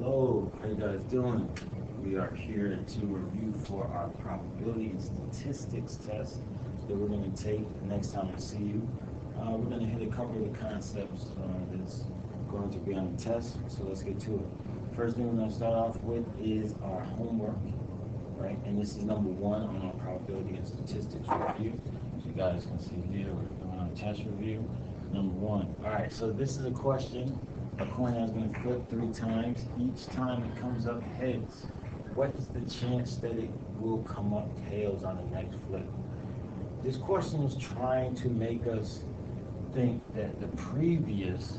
Hello, how you guys doing? We are here to review for our probability and statistics test that we're going to take the next time I see you. We're going to hit a couple of the concepts that's going to be on the test, so let's get to it. First thing we're going to start off with is our homework, right? And this is number one on our probability and statistics review. As you guys can see here, we're doing our test review. Number one. All right, so this is a question. A coin is going to flip 3 times. Each time it comes up heads, what is the chance that it will come up tails on the next flip? This question is trying to make us think that the previous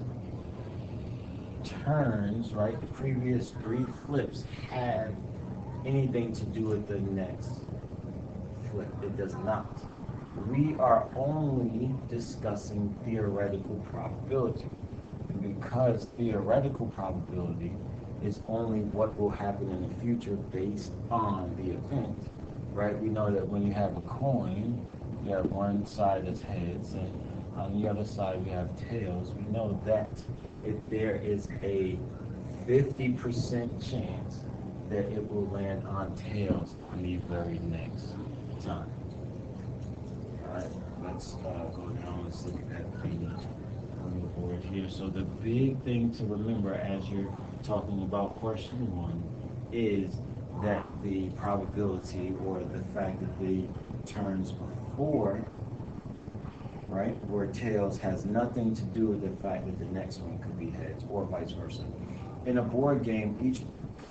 turns, right, the previous 3 flips have anything to do with the next flip. It does not. We are only discussing theoretical probability. Because theoretical probability is only what will happen in the future based on the event, right? We know that when you have a coin, you have one side that's heads, and on the other side we have tails. We know that if there is a 50% chance that it will land on tails on the very next time. All right, let's go down. Let's look at the on the board here. So the big thing to remember as you're talking about question one is that the probability or the fact that the turns before, right, where tails has nothing to do with the fact that the next one could be heads or vice versa. In a board game, each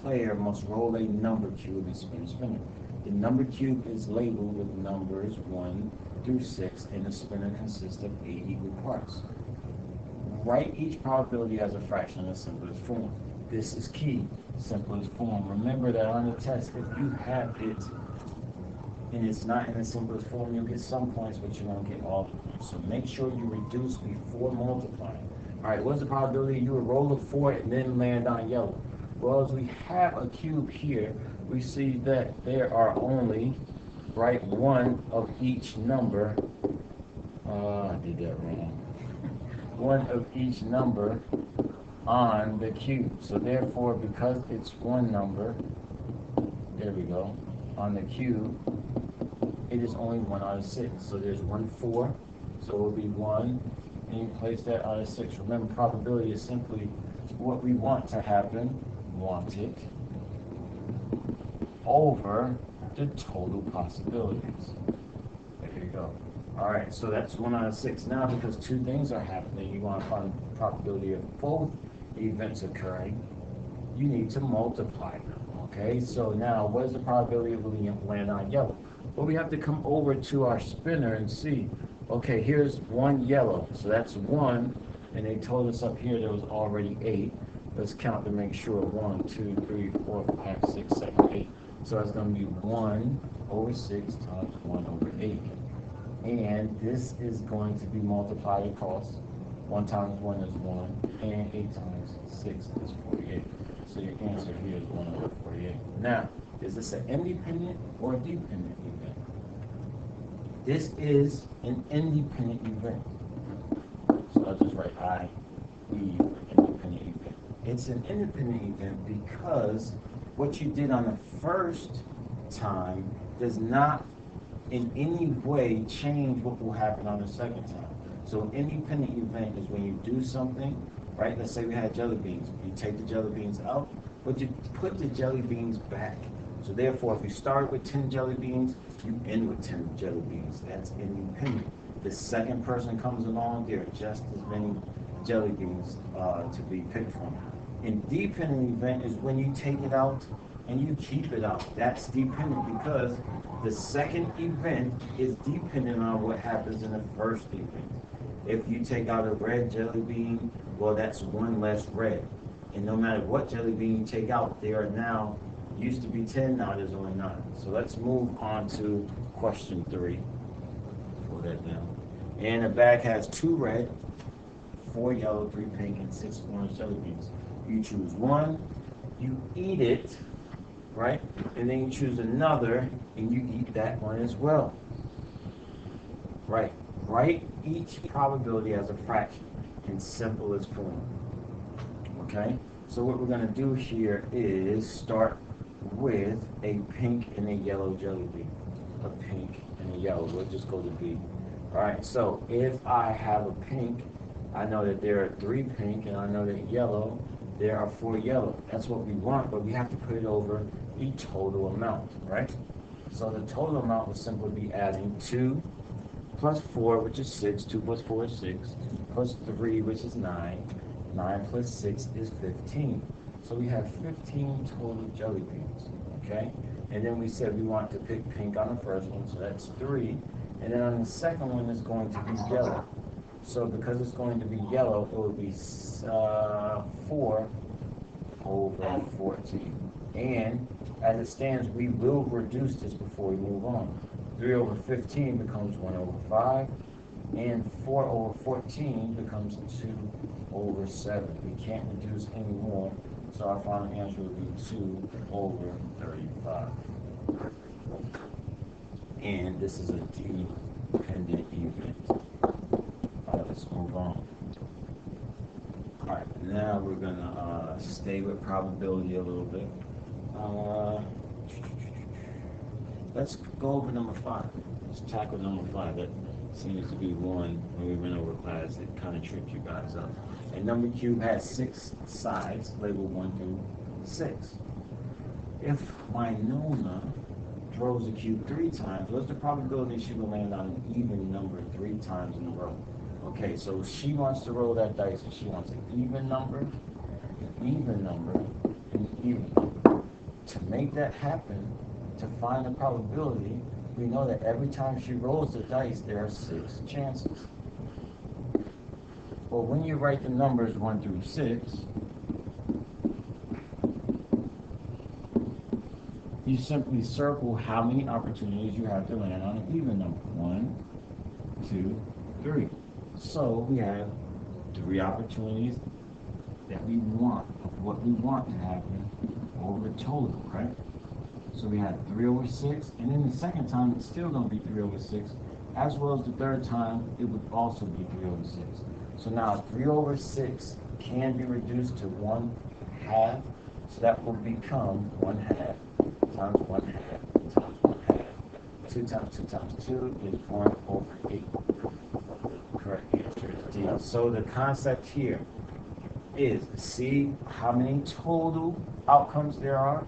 player must roll a number cube and spin a spinner. The number cube is labeled with numbers 1 through 6 and the spinner consists of 8 equal parts. Write each probability as a fraction in the simplest form. This is key, simplest form. Remember that on the test, if you have it and it's not in the simplest form, you'll get some points, but you won't get all the points. So make sure you reduce before multiplying. All right, what's the probability you would roll a 4 and then land on yellow? Well, as we have a cube here, we see that there are only, right, one of each number. I did that wrong. One of each number on the cube. So therefore, because it's one number, there we go, on the cube, it is only 1 out of 6. So there's 1 4, so it will be 1, and you place that out of 6. Remember, probability is simply what we want to happen, wanted, over the total possibilities. There you go. All right, so that's 1 out of 6. Now, because 2 things are happening, you want to find the probability of both events occurring, you need to multiply them, okay? So now, what is the probability of land on yellow? Well, we have to come over to our spinner and see, okay, here's 1 yellow, so that's 1, and they told us up here there was already 8. Let's count to make sure. 1, 2, 3, 4, 5, 6, 7, 8. So it's going to be 1 over 6 times 1 over 8. And this is going to be multiplied across. 1 times 1 is 1, and 8 times 6 is 48. So your answer here is 1 over 48. Now, is this an independent or a dependent event? This is an independent event. So I'll just write I-E, independent event. It's an independent event because what you did on the first time does not in any way change what will happen on the second time. So an independent event is when you do something, right? Let's say we had jelly beans. You take the jelly beans out, but you put the jelly beans back. So therefore, if you start with 10 jelly beans, you end with 10 jelly beans. That's independent. The second person comes along, there are just as many jelly beans to be picked from. An dependent event is when you take it out and you keep it out. That's dependent because the second event is dependent on what happens in the first event. If you take out a red jelly bean, well, that's 1 less red. And no matter what jelly bean you take out, there are now, used to be 10, now there's only 9. So let's move on to question 3. Pull that down. And the bag has 2 red, 4 yellow, 3 pink, and 6 orange jelly beans. You choose one, you eat it, right? And then you choose another, and you eat that one as well. Right. Write each probability as a fraction in simplest form. Okay? So what we're going to do here is start with a pink and a yellow jelly bean. A pink and a yellow. We'll just go to B. Alright, so if I have a pink, I know that there are 3 pink, and I know that yellow, there are 4 yellow. That's what we want, but we have to put it over the total amount, right? So the total amount will simply be adding 2 plus 4, which is 6. 2 plus 4 is 6. Plus 3, which is 9. 9 plus 6 is 15. So we have 15 total jelly beans, okay? And then we said we want to pick pink on the first one, so that's 3. And then on the second one, it's going to be yellow. So because it's going to be yellow, it will be 4 over 14. And as it stands, we will reduce this before we move on. 3 over 15 becomes 1 over 5. And 4 over 14 becomes 2 over 7. We can't reduce any more, so our final answer would be 2 over 35. And this is a dependent event. Alright, let's move on. Alright, now we're going to stay with probability a little bit. Let's go over number 5. Let's tackle number 5. That seems to be one when we went over class that kind of tripped you guys up. A number cube has 6 sides, labeled 1 through 6. If my Nona throws a cube 3 times, what's the probability she will land on an even number 3 times in a row? Okay, so she wants to roll that dice, and she wants an even number, an even number, and an even number. To make that happen, to find the probability, we know that every time she rolls the dice, there are 6 chances. Well, when you write the numbers 1 through 6, you simply circle how many opportunities you have to land on an even number. 1, 2, 3. So we have 3 opportunities that we want, of what we want to happen over total, right? So we had 3 over 6, and then the second time it's still going to be 3 over 6, as well as the third time it would also be 3 over 6. So now 3 over 6 can be reduced to 1/2, so that will become 1/2 times 1/2 times 1/2. 2 times 2 times 2 is 1 over 8. Correct answer is D. So the concept here is see how many total outcomes there are.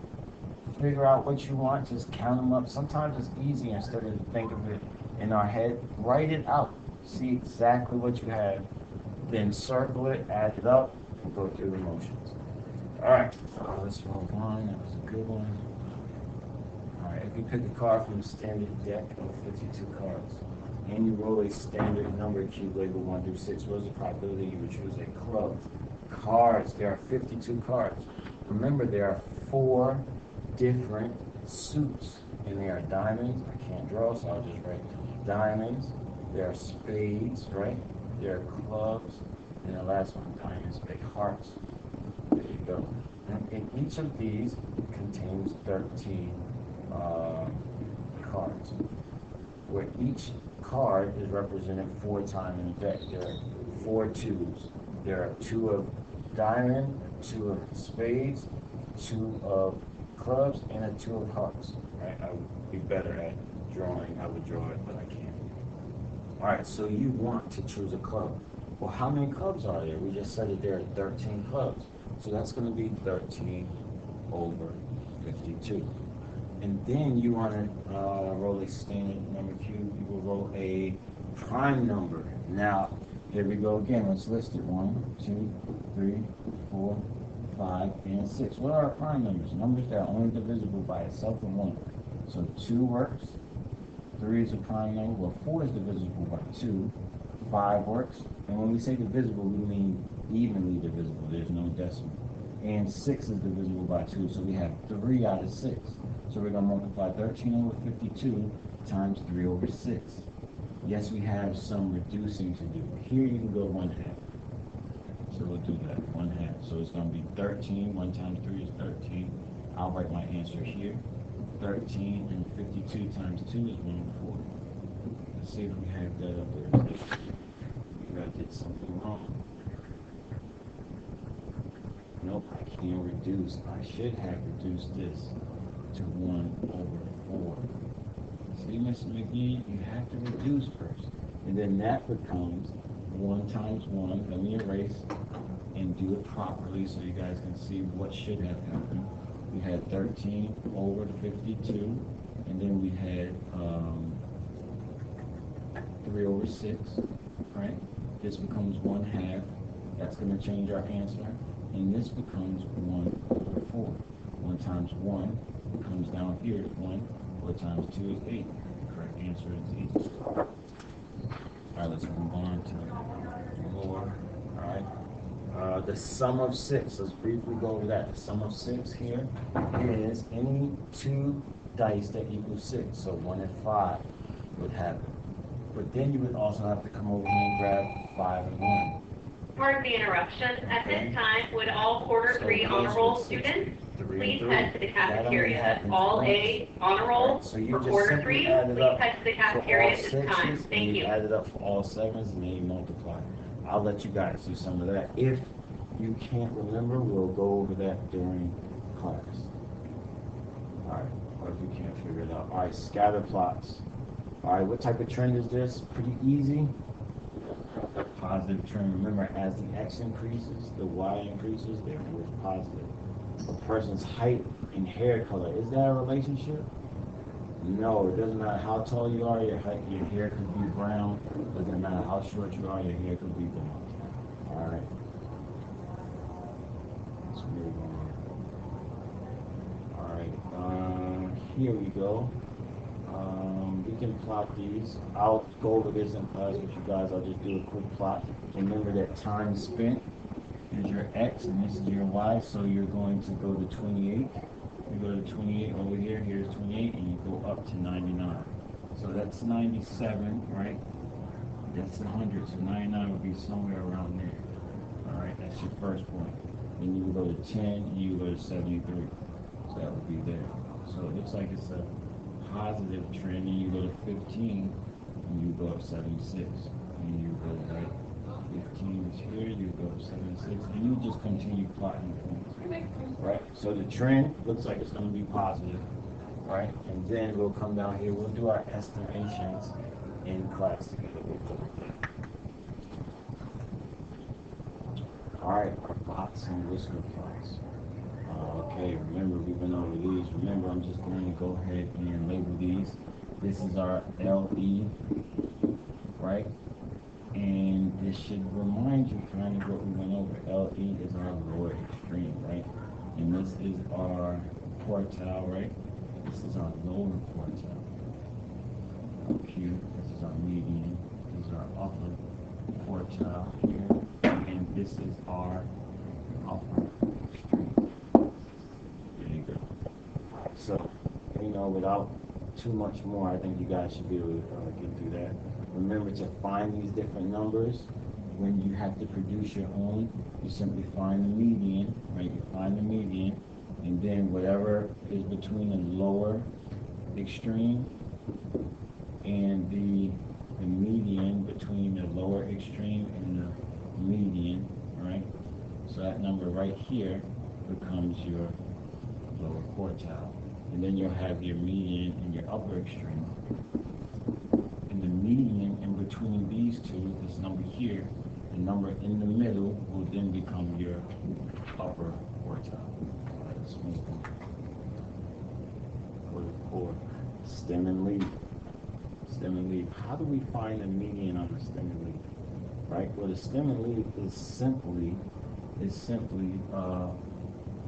Figure out what you want, just count them up. Sometimes it's easy instead of think of it in our head. Write it out. See exactly what you have. Then circle it, add it up, and go through the motions. Alright, so let's move on. That was a good one. Alright, if you pick a card from the standard deck of 52 cards, and you roll a standard number cube labeled 1 through 6, what is the probability you would choose a club? Cards, there are 52 cards. Remember, there are 4 different suits, and there are diamonds. I can't draw, so I'll just write diamonds. There are spades, right? There are clubs, and the last one, diamonds, spade, hearts. There you go. And each of these contains 13 cards, where each card is represented 4 times in the deck. There are 4 twos. There are 2 of diamond, 2 of spades, 2 of clubs, and a 2 of hearts. Right? I would be better at drawing. I would draw it, but I can't. Alright, so you want to choose a club. Well, how many clubs are there? We just said that there are 13 clubs. So that's going to be 13 over 52. And then you want to roll a standard number cube. You will roll a prime number. Now, here we go again. Let's list it. 1, 2, 3, 4, 5, and 6. What are our prime numbers? Numbers that are only divisible by itself and 1. So 2 works. 3 is a prime number. Well, 4 is divisible by 2. 5 works. And when we say divisible, we mean evenly divisible. There's no decimal. And 6 is divisible by 2. So we have 3 out of 6. So we're going to multiply 13 over 52 times 3 over 6. Yes, we have some reducing to do. Here you can go 1/2. So we'll do that, 1/2. So it's going to be 13. 1 times 3 is 13. I'll write my answer here. 13 and 52 times 2 is 104. Let's see if we have that up there. Maybe I did something wrong. Nope, I being reduced. I should have reduced this to 1/4. See, Mr. McGee, you have to reduce first. And then that becomes 1 times 1. Let me erase and do it properly so you guys can see what should have happened. We had 13/52, and then we had 3/6, right? This becomes 1/2. That's going to change our answer. And this becomes 1/4. 1 times 1 comes down here is 1. 4 times 2 is 8. The correct answer is 8. All right, let's move on to more. All right. The sum of 6. Let's briefly go over that. The sum of 6 here is any 2 dice that equal 6. So 1 and 5 would happen. But then you would also have to come over here and grab 5 and 1. Pardon the interruption. Okay. At this time, would all quarter 3 honor roll students please head to the cafeteria. All A honor roll so you for just quarter simply 3, add it please up head to the for cafeteria all at this sixes, time. and Thank you you. add it up for all 7s, and then you multiply. I'll let you guys do some of that. If you can't remember, we'll go over that during class. All right, or if you can't figure it out. All right, scatter plots. All right, what type of trend is this? Pretty easy. Positive trend. Remember, as the X increases, the Y increases, therefore it's positive. A person's height and hair color, is that a relationship? No, it doesn't matter how tall you are, your hair could be brown. It doesn't matter how short you are, your hair could be brown. All right. Let's move on. All right. Here we go. We can plot these. I'll go over this in class with you guys. I'll just do a quick plot. Remember that time spent is your X and this is your Y, so you're going to go to 28. You go to 28 over here, here's 28, and you go up to 99. So that's 97, right? That's 100, so 99 would be somewhere around there. All right, that's your first point. Then you go to 10, and you go to 73. So that would be there. So it looks like it's a positive trend, and you go to 15, and you go up 76. And you go right 15 is here, you go up 76, and you just continue plotting points. Right? So the trend looks like it's going to be positive, right? And then we'll come down here, we'll do our estimations in class together. Alright, our box and whisker plots. Okay, remember we went over these. Remember, I'm just going to go ahead and label these. This is our LE, right? And this should remind you kind of what we went over. LE is our lower extreme, right? And this is our quartile, right? This is our lower quartile. Q, this is our median. This is our upper quartile here. And this is our upper extreme. There you go. So, without too much more, I think you guys should be able to get through that. Remember to find these different numbers. When you have to produce your own, you simply find the median, right? You find the median, and then whatever is between the lower extreme and the median, between the lower extreme and the median, right? So that number right here becomes your lower quartile. And then you'll have your median and your upper extreme. And the median in between these two, this number here, the number in the middle will then become your upper quartile. Let's move on. For stem and leaf. Stem and leaf. How do we find a median on the stem and leaf? Right? Well, the stem and leaf is simply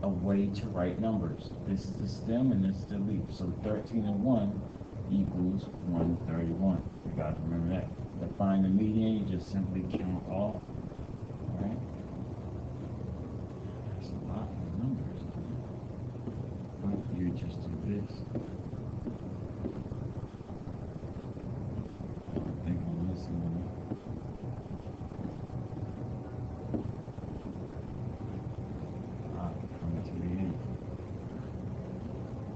a way to write numbers. This is the stem and this is the leaf. So 13 and 1 equals 131. You got to remember that. To find the median, you just simply count off. Alright? That's a lot of numbers. But you just do this. I don't think I'm missing any. Coming to the end.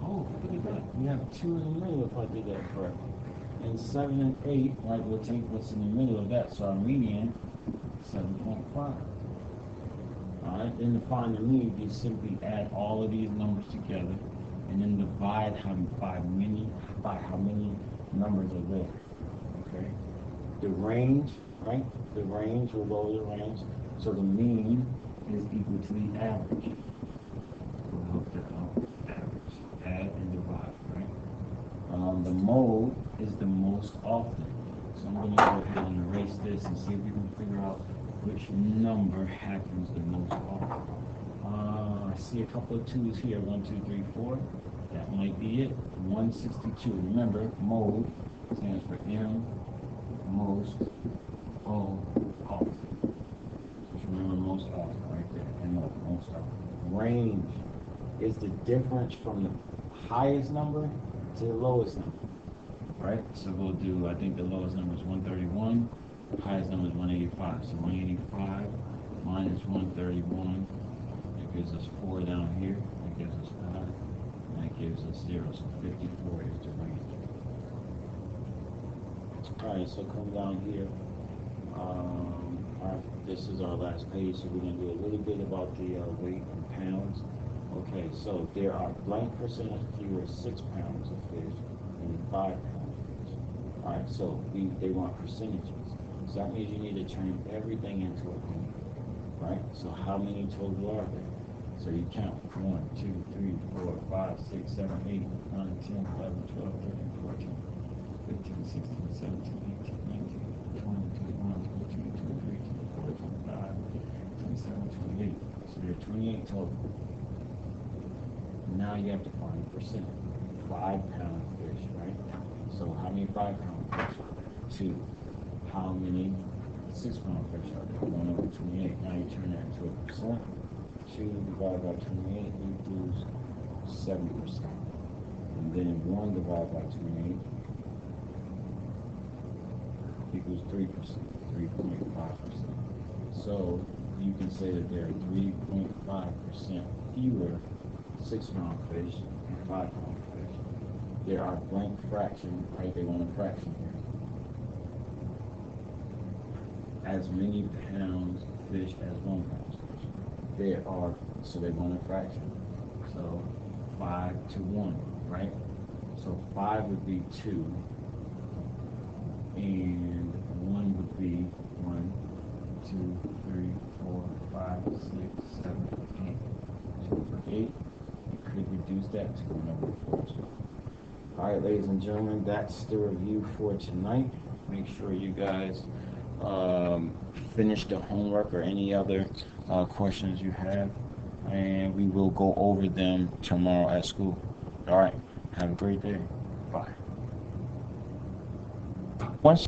Oh, look at that. We have 2 in the middle if I did that correctly. And 7 and 8, right, we'll take what's in the middle of that. So our median, 7.5. Alright, then to find the mean, you simply add all of these numbers together and then divide by how many numbers are there. Okay? The range, right? The range will go to the range. So the mean is equal to the average. We'll help that out. Average. Add and divide, right? The mode is the most often. So I'm going to go ahead and erase this and see if we can figure out which number happens the most often. I see a couple of 2's here. 1, 2, 3, 4. That might be it. 162. Remember, mode stands for M, most, O, often. Just remember most often right there. M, most often. Range is the difference from the highest number to the lowest number. Right? So we'll do, I think the lowest number is 131, the highest number is 185. So 185 minus 131, that gives us 4 down here, that gives us 5, and that gives us 0. So 54 is the range. Alright, so come down here. This is our last page, so we're going to do a little bit about the weight in pounds. Okay, so there are blank percentage fewer 6 pounds of fish than 5 pounds. Alright, so they want percentages. So that means you need to turn everything into a penny. Right? So how many total are there? So you count 1, 2, 3, 4, 5, 6, 7, 8, 9, 10, 11, 12, 13, 14, 15, 16, 17, 18, 19, 20, 21, 22, 23, 24, 25, 27, 28. So there are 28 total. Now you have to find a percent. 5-pound fish, right? So how many 5-pound fish? 2. How many 6-pound fish are there? 1 over 28. Now you turn that into a percent. 2 divided by 28 equals 7%. And then 1 divided by 28 equals 3%, 3.5%. So you can say that there are 3.5% fewer 6-pound fish and 5-pound fish. There are blank fractions, right? They want a fraction here. As many pounds of fish as 1 pound of fish. There are, so they want a fraction. So 5 to 1, right? So 5 would be 2, and 1 would be 1, 2, 3, 4, 5, 6, 7, 8. So for 8, you could reduce that to a number 4. Alright, ladies and gentlemen, that's the review for tonight. Make sure you guys finish the homework or any other questions you have, and we will go over them tomorrow at school. Alright, have a great day. Bye. Once